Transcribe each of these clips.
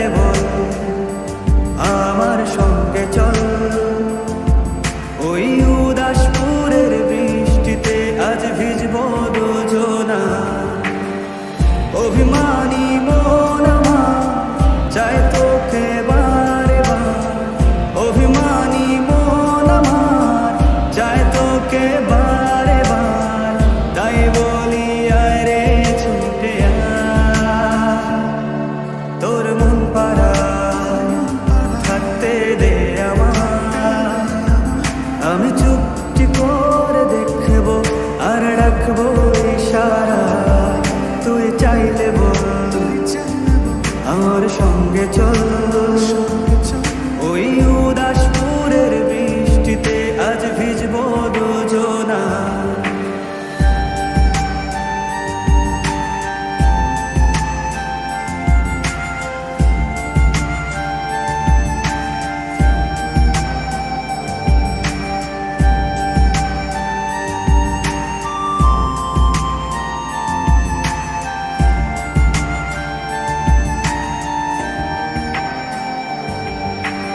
চাইলে বল আমার সঙ্গে চল। ওই উদাসপুরের বৃষ্টিতে আজ ভিজবো দুজনা। অভিমানী মন আমার চায় তোকে বারে বার। অভিমানী মন আমার চায় তোকে বারে বার। তাই বলি আয় রে ছুটে আয়, তোর মন পাড়ায় থাকতে দে আমার। আমি চুপটি করে দেখবো আর রাখবো ইশারায়। তুই চাইলে বল আমার সঙ্গে চল। ওই উদাসপুরের বৃষ্টিতে আজ ভিজবো দুজনা।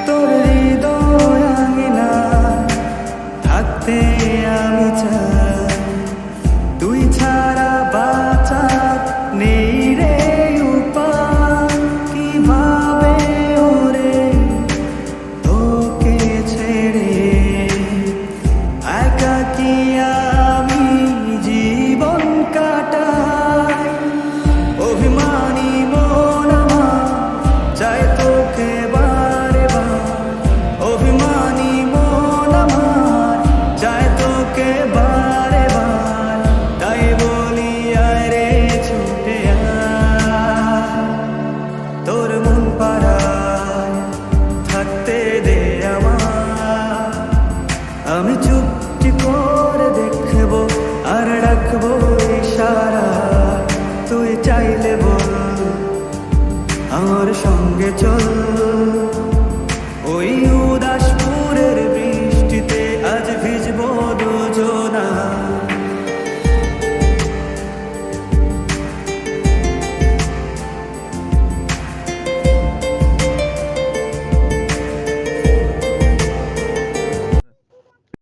তোর হৃদয় আঙিনা থাকতে আমি চাই। তুই ছাড়া বাঁচার নেই রে উপায়। কিভাবে ওরে তোকে ছেড়ে একাকী আমি জীবন কাটাই। অভিমানী মন আমার চায় তোকে বারে বার। অভিমানী মন আমার চায় তোকে বারে বার। তাই বলি আয় রে ছুটে আয়, তোর মন পাড়ায় থাকতে দে আমার। আমি চুপটি করে দেখবো আর রাখবো ইশারায়। তুই চাইলে বল আমার সঙ্গে চল। ওই